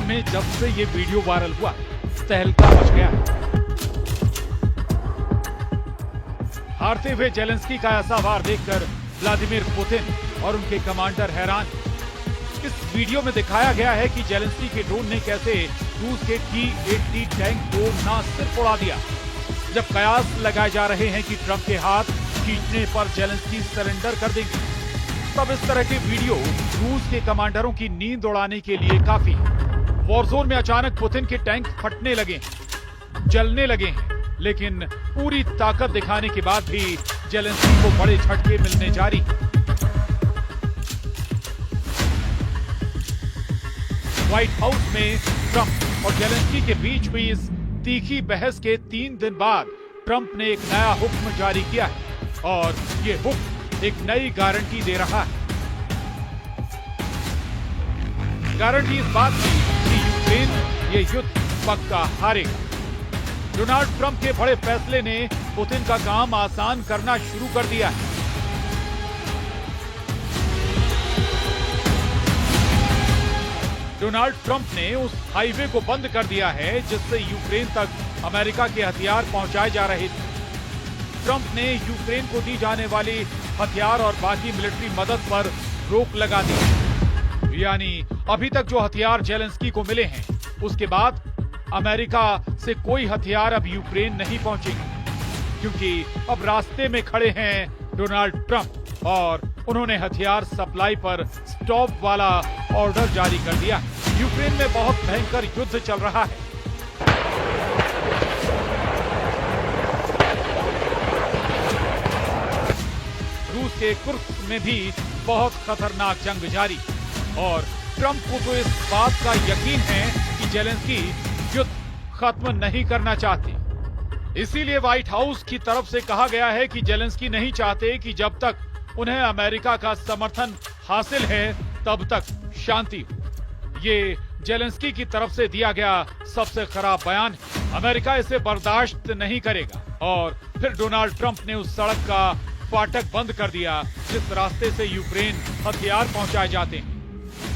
में जब से ये वीडियो वायरल हुआ, तहलका मच गया है। हारते हुए जेलेंस्की का ऐसा वार देखकर व्लादिमीर पुतिन और उनके कमांडर हैरान। इस वीडियो में दिखाया गया है कि जेलेंस्की के ड्रोन ने कैसे रूस के T-80 टैंक को ना सिर्फ उड़ा दिया, जब कयास लगाए जा रहे हैं कि ट्रंप के हाथ खींचने पर जेलेंस्की सरेंडर कर देंगे, तब इस तरह के वीडियो रूस के कमांडरों की नींद उड़ाने के लिए काफी है। वॉरजोन में अचानक पुतिन के टैंक फटने लगे, जलने लगे हैं, लेकिन पूरी ताकत दिखाने के बाद भी जेलेंस्की को बड़े झटके मिलने जारी। व्हाइट हाउस में ट्रंप और जेलेंस्की के बीच हुई इस तीखी बहस के 3 दिन बाद ट्रंप ने एक नया हुक्म जारी किया है और ये हुक्म एक नई गारंटी दे रहा है। गारंटी इस बात की कि यूक्रेन ये युद्ध पक्का हारेगा। डोनाल्ड ट्रंप के बड़े फैसले ने पुतिन का काम आसान करना शुरू कर दिया है। डोनाल्ड ट्रंप ने उस हाईवे को बंद कर दिया है जिससे यूक्रेन तक अमेरिका के हथियार पहुंचाए जा रहे थे। ट्रंप ने यूक्रेन को दी जाने वाली हथियार और बाकी मिलिट्री मदद पर रोक लगा दी। यानी अभी तक जो हथियार जेलेंस्की को मिले हैं, उसके बाद अमेरिका से कोई हथियार अब यूक्रेन नहीं पहुंचेंगे, क्योंकि अब रास्ते में खड़े हैं डोनाल्ड ट्रंप और उन्होंने हथियार सप्लाई पर स्टॉप वाला ऑर्डर जारी कर दिया। यूक्रेन में बहुत भयंकर युद्ध चल रहा है। रूस के कुर्स्क में भी बहुत खतरनाक जंग जारी और ट्रंप को तो इस बात का यकीन है कि जेलेंस्की युद्ध खत्म नहीं करना चाहते। इसीलिए व्हाइट हाउस की तरफ से कहा गया है कि जेलेंस्की नहीं चाहते कि जब तक उन्हें अमेरिका का समर्थन हासिल है तब तक शांति हो। ये जेलेंस्की की तरफ से दिया गया सबसे खराब बयान है। अमेरिका इसे बर्दाश्त नहीं करेगा। और फिर डोनाल्ड ट्रंप ने उस सड़क का फाटक बंद कर दिया जिस रास्ते से यूक्रेन हथियार पहुंचाए जाते हैं।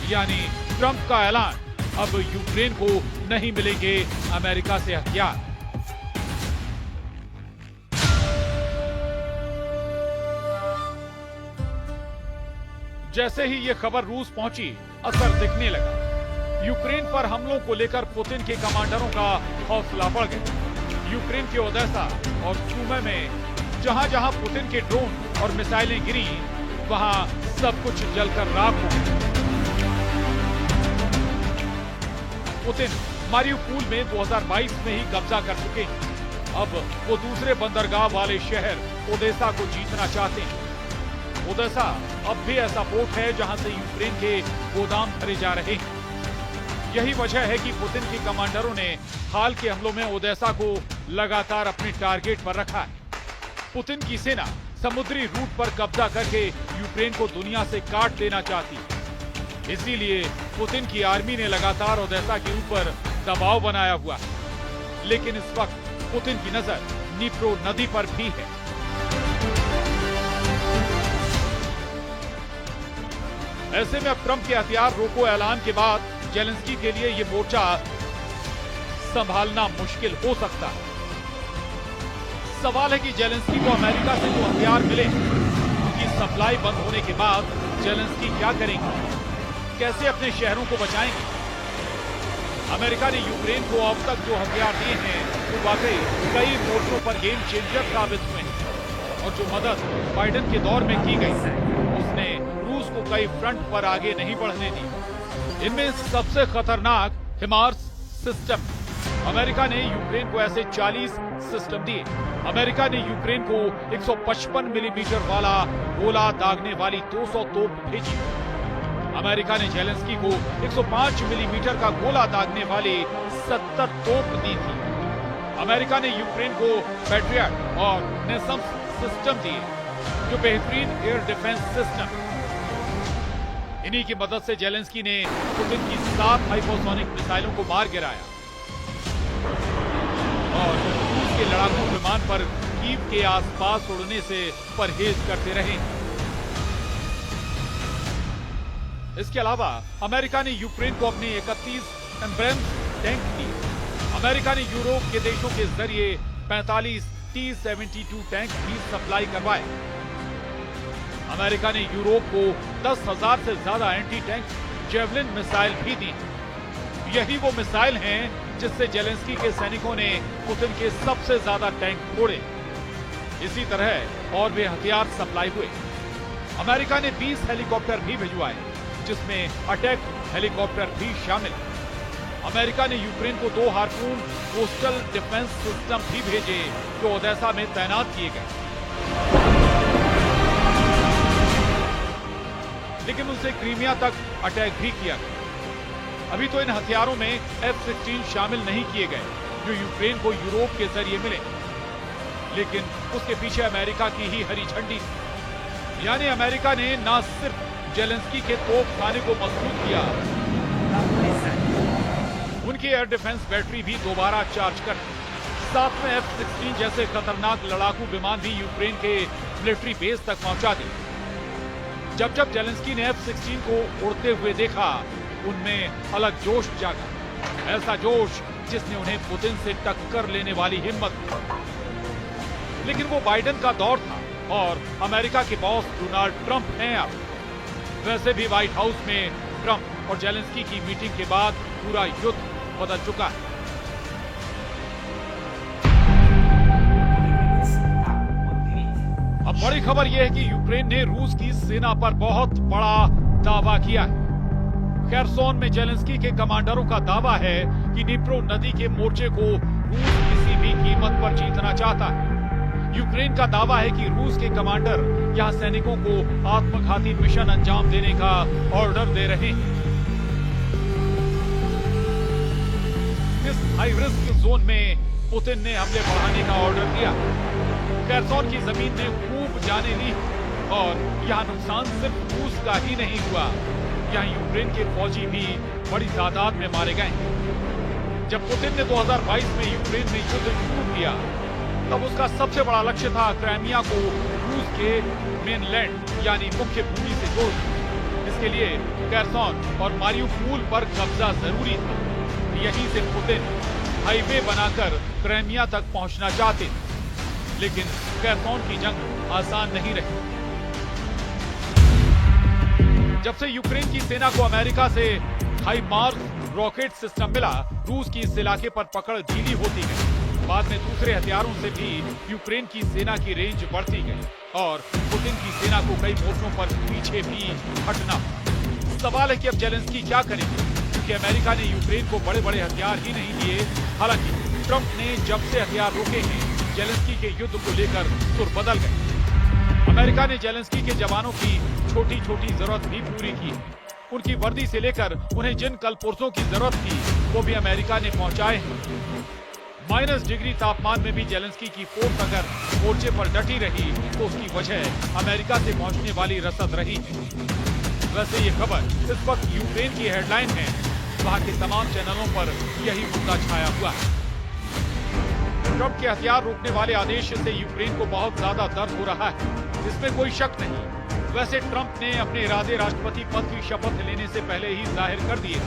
यानी ट्रंप का ऐलान, अब यूक्रेन को नहीं मिलेंगे अमेरिका से हथियार। जैसे ही ये खबर रूस पहुंची, असर दिखने लगा। यूक्रेन पर हमलों को लेकर पुतिन के कमांडरों का हौसला बढ़ गया। यूक्रेन के ओदेसा और सूमी में जहां जहां पुतिन के ड्रोन और मिसाइलें गिरी, वहां सब कुछ जलकर राख हो गया। पुतिन मारियुपोल में 2022 में ही कब्जा कर चुके हैं। अब वो दूसरे बंदरगाह वाले शहर ओदेसा को जीतना चाहते हैं। ओदेसा अब भी ऐसा पोर्ट है जहां से यूक्रेन के गोदाम भरे जा रहे हैं। यही वजह है कि पुतिन के कमांडरों ने हाल के हमलों में ओदेसा को लगातार अपने टारगेट पर रखा है। पुतिन की सेना समुद्री रूट पर कब्जा करके यूक्रेन को दुनिया से काट देना चाहती है। इसीलिए पुतिन की आर्मी ने लगातार ओदेसा के ऊपर दबाव बनाया हुआ है। लेकिन इस वक्त पुतिन की नजर नीप्रो नदी पर भी है। ऐसे में अब ट्रंप के हथियार रोको ऐलान के बाद जेलेंस्की के लिए ये मोर्चा संभालना मुश्किल हो सकता है। सवाल है कि जेलेंस्की को अमेरिका से जो हथियार मिले, उनकी सप्लाई बंद होने के बाद जेलेंस्की क्या करेंगे, कैसे अपने शहरों को बचाएंगे। अमेरिका ने यूक्रेन को अब तक जो हथियार दिए हैं वो वाकई कई मोर्चों पर गेम चेंजर साबित हुए हैं। और जो मदद बाइडेन के दौर में की गई है, उसने रूस को कई फ्रंट पर आगे नहीं बढ़ने दी। इनमें सबसे खतरनाक हिमार्स सिस्टम। अमेरिका ने यूक्रेन को ऐसे 40 सिस्टम दिए। अमेरिका ने यूक्रेन को 155 मिलीमीटर वाला गोला दागने वाली 200 तोप भेजी। अमेरिका ने जेलेंस्की को 105 मिलीमीटर का गोला दागने वाली 70 तोप दी थी। अमेरिका ने यूक्रेन को पैट्रियट और नेसम्स सिस्टम दिए, जो बेहतरीन एयर डिफेंस सिस्टम। इन्हीं की मदद से जेलेंस्की ने पुतिन की 7 हाइपरसोनिक मिसाइलों को मार गिराया और रूस के लड़ाकू विमान पर कीव के आसपास उड़ने से परहेज करते रहे। इसके अलावा अमेरिका ने यूक्रेन को अपने 31 एम्ब्रेम्स टैंक दिए। अमेरिका ने यूरोप के देशों के जरिए 45 T-72 टैंक भी सप्लाई करवाए। अमेरिका ने यूरोप को 10,000 से ज्यादा एंटी टैंक जेवलिन मिसाइल भी दी। यही वो मिसाइल हैं जिससे जेलेंस्की के सैनिकों ने पुतिन के सबसे ज्यादा टैंक फोड़े। इसी तरह और भी हथियार सप्लाई हुए। अमेरिका ने 20 हेलीकॉप्टर भी भिजवाए, जिसमें अटैक हेलीकॉप्टर भी शामिल। अमेरिका ने यूक्रेन को 2 हार्पून कोस्टल डिफेंस सिस्टम भी भेजे, जो ओडेसा में तैनात किए गए। लेकिन उनसे क्रीमिया तक अटैक भी किया गया। अभी तो इन हथियारों में F-16 शामिल नहीं किए गए, जो यूक्रेन को यूरोप के जरिए मिले। लेकिन उसके पीछे अमेरिका की ही हरी झंडी थी। यानी अमेरिका ने न सिर्फ जेलेंस्की के तोपखाने को मजबूत किया, उनकी एयर डिफेंस बैटरी भी दोबारा चार्ज कर, साथ में F-16 जैसे खतरनाक लड़ाकू विमान भी यूक्रेन के मिलिट्री बेस तक पहुंचा दिए। जब जब जेलेंस्की ने F-16 को उड़ते हुए देखा, उनमें अलग जोश जागा, ऐसा जोश जिसने उन्हें पुतिन से टक्कर लेने वाली हिम्मत दी। लेकिन वो बाइडेन का दौर था और अमेरिका के बॉस डोनाल्ड ट्रंप हैं अब। वैसे भी व्हाइट हाउस में ट्रंप और जेलेंस्की की मीटिंग के बाद पूरा युद्ध बदल चुका है। अब बड़ी खबर यह है कि यूक्रेन ने रूस की सेना पर बहुत बड़ा दावा किया है। खेरसोन में जेलेंस्की के कमांडरों का दावा है कि डिप्रो नदी के मोर्चे को रूस किसी भी कीमत पर जीतना चाहता है। यूक्रेन का दावा है कि रूस के कमांडर यहां सैनिकों को आत्मघाती मिशन अंजाम देने का ऑर्डर दे रहे हैं। इस हाई रिस्क जोन में पुतिन ने हमले बढ़ाने का ऑर्डर दिया। खेरसोन की जमीन ने खूब जाने ली और यहां नुकसान सिर्फ रूस का ही नहीं हुआ, यहां यूक्रेन के फौजी भी बड़ी तादाद में मारे गए। जब पुतिन ने 2022 में यूक्रेन में युद्ध शुरू किया, तब उसका सबसे बड़ा लक्ष्य था क्राइमिया को रूस के मेनलैंड यानी मुख्य भूमि से जोड़ना। इसके लिए खेरसोन और मारियुपोल पर कब्जा जरूरी था। यहीं से पुतिन हाईवे बनाकर क्राइमिया तक पहुंचना चाहते थे, लेकिन खेरसोन की जंग आसान नहीं रही। जब से यूक्रेन की सेना को अमेरिका से हाइमार्स रॉकेट सिस्टम मिला, रूस की इस इलाके पर पकड़ ढीली होती गई। बाद में दूसरे हथियारों से भी यूक्रेन की सेना की रेंज बढ़ती गई और पुतिन की सेना को कई मोर्चों पर पीछे भी हटना। सवाल है कि अब जेलेंस्की क्या करेंगे, क्योंकि अमेरिका ने यूक्रेन को बड़े बड़े हथियार ही नहीं दिए। हालांकि ट्रंप ने जब से हथियार रोके हैं, जेलेंस्की के युद्ध को लेकर सुर बदल गए। अमेरिका ने जेलेंस्की के जवानों की छोटी छोटी जरूरत भी पूरी की। उनकी वर्दी से लेकर उन्हें जिन कलपुर्जों की जरूरत थी, वो भी अमेरिका ने पहुंचाए हैं। माइनस डिग्री तापमान में भी जेलेंस्की की फोर्स अगर मोर्चे पर डटी रही, तो उसकी वजह अमेरिका से पहुंचने वाली रसद रही है। वैसे ये खबर इस वक्त यूक्रेन की हेडलाइन है। वहां के तमाम चैनलों पर यही मुद्दा छाया हुआ है। ट्रंप के हथियार रोकने वाले आदेश से यूक्रेन को बहुत ज्यादा दर्द हो रहा है, इसमें कोई शक नहीं। वैसे ट्रंप ने अपने इरादे राष्ट्रपति पद की शपथ लेने से पहले ही जाहिर कर दिए।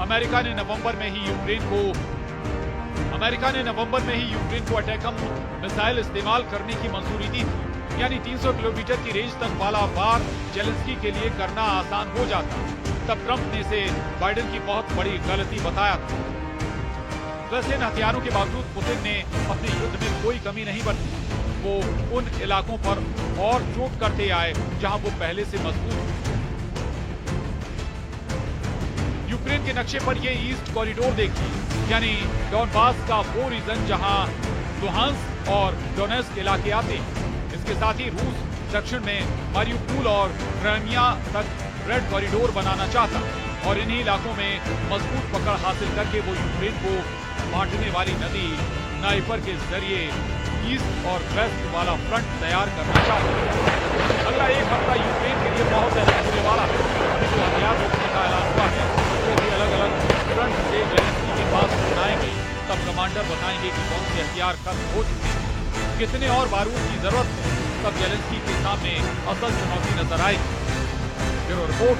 अमेरिका ने नवंबर में ही यूक्रेन को अटैकम मिसाइल इस्तेमाल करने की मंजूरी दी थी, यानी 300 किलोमीटर की रेंज तक वाला वार जेलेंस्की के लिए करना आसान हो जाता। तब ट्रंप ने इसे बाइडेन की बहुत बड़ी गलती बताया था। वैसे इन हथियारों के बावजूद पुतिन ने अपने युद्ध में कोई कमी नहीं बरती। वो उन इलाकों पर और चोट करते आए जहां वो पहले से मजबूत थे। यूक्रेन के नक्शे पर ये ईस्ट कॉरिडोर देखिए, यानी डॉनबास का वो रीजन जहां लुहांस्क और डोनेस्क इलाके आते हैं। इसके साथ ही रूस दक्षिण में मारियुपोल और क्राइमिया तक रेड कॉरिडोर बनाना चाहता और इन्हीं इलाकों में मजबूत पकड़ हासिल करके वो यूक्रेन को बांटने वाली नदी नाइपर के जरिए ईस्ट और वेस्ट वाला फ्रंट तैयार करना चाहता है। अगला एक हफ्ता यूक्रेन के लिए बहुत अहम होने वाला है। अभी जो हथियार रोकने का ऐलान हुआ है, वो भी अलग अलग फ्रंट से जेलेंस्की के पास बनाएंगे। तब कमांडर बताएंगे कि कौन से हथियार खत्म हो चुके हैं, कितने और बारूद की जरूरत है। तब जेलेंस्की के सामने असल चुनौती नजर आएगी। Bureau report.